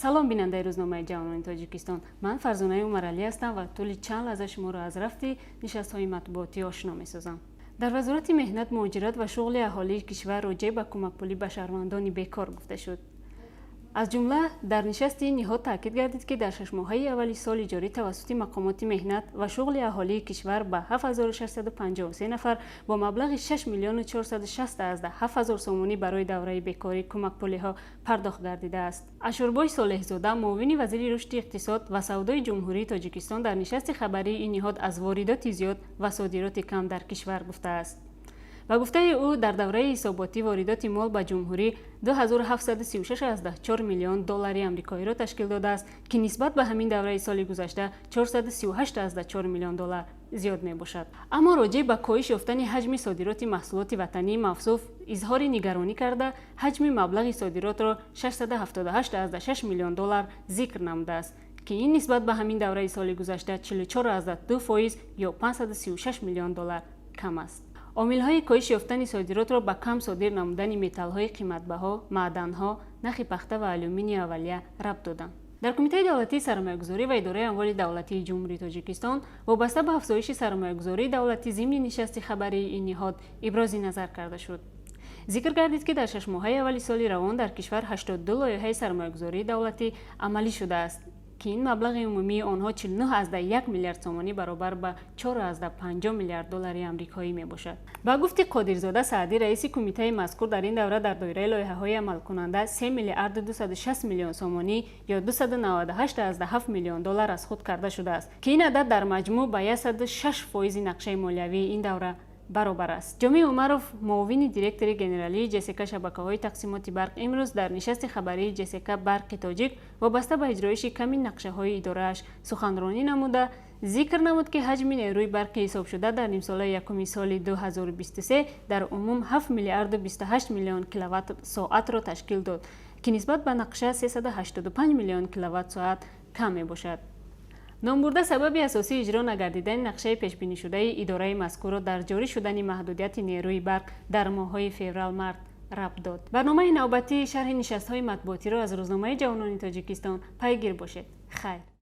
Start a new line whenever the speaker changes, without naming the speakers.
салом бинандаи рӯзномаи ҷавонони тоҷикистон. Ман Фарзонаи Умаралӣ ҳастам ва тӯли чанд лаҳза шуморо аз рафти нишастҳои матбуотӣ ошно месозам. дар вазорати меҳнат, муҳоҷират ва шуғли аҳолии кишвар роҷеъ ба кӯмакпулӣ ба шаҳрвандони бекор гуфта шуд. аз ҷумла дар нишасти ин ниҳод таъкид гардид ки дар 6 моҳаи аввали соли ҷорӣ тавассути мақомоти меҳнат ва шуғли аҳолии кишвар ба 7653 нафар бо маблағи 6 миллиону 460,7 сомонӣ барои давраи бекорӣ кӯмакпулиҳо пардохт гардидааст. Ашурбой Солеҳзода, муовини вазири рушди иқтисод ва савдои ҷумҳурии Тоҷикистон, дар нишасти хабарии ин ниҳод аз воридоти зиёд ва содироти кам дар кишвар гуфтааст. ба гуфтаи ӯ, дар давраи ҳисоботӣ воридоти мол ба ҷумҳурӣ 2736,4 миллион доллари амрикоиро ташкил додааст, ки нисбат ба ҳамин давраи соли гузашта 438,4 миллион доллар зиёд мебошад. аммо роҷеъ ба коҳиш ёфтани ҳаҷми содироти маҳсулоти ватании мавсуф изҳори нигаронӣ карда, ҳаҷми маблағи содиротро 678,6 миллион доллар зикр намудааст, ки ин нисбат ба ҳамин давраи соли гузашта 44,2% ё 536 миллион доллар кам аст. омилҳои коҳиш ёфтани содиротро ба кам содир намудани металлҳои қиматбаҳо, маъданҳо, нахи пахта ва алюминии аввалия рабт доданд. дар Кумитаи давлатии сармоягузорӣ ва идораи амволи давлатии ҷумҳурии Тоҷикистон вобаста ба афзоиши сармоягузории давлатӣ зимни нишасти хабарии ин ниҳод ибрози назар карда шуд. зикр гардид ки дар 6 моҳаи аввали соли равон дар кишвар 82 лоиҳаи сармоягузории давлатӣ амалӣ шудааст, ки ин маблағи умумии онҳо 49,1 миллиард сомонӣ баробар ба 4,5 миллиард доллари амрикоӣ мебошад. ба гуфти Қодирзода Саъдӣ, раиси кумитаи мазкур, дар ин давра дар доираи лоиҳаҳои амалкунанда 3 миллиард 260 миллион сомонӣ ё 298,7 миллион доллар аз худ карда шудааст, ки ин адад дар маҷмӯъ ба 106% нақшаи молиявии ин давра баробар аст. ҷомеъ Умаров, муовини директори генералии ЖСК шабакаҳои тақсимоти барқ, имрӯз дар нишасти хабарии ЖСК Барқи Тоҷик вобаста ба иҷроиши ками нақшаҳои идорааш суханронӣ намуда, зикр намуд, ки ҳаҷми нерӯи барқи ҳисобшуда дар нимсолаи якуми соли 2023 дар умум 7 миллиард 28 миллион киловатт-соатро ташкил дод, ки нисбат ба нақша 385 миллион киловатт-соат кам мебошад. номбурда сабаби асосии иҷро нагардидани нақшаи пешбинишудаи идораи мазкурро дар ҷорӣ шудани маҳдудияти нерӯи барқ дар моҳҳои феврал-март рабт дод. барномаи навбатии шарҳи нишастҳои матбуотиро аз рӯзномаи ҷавонони Тоҷикистон пайгир бошед. хайр.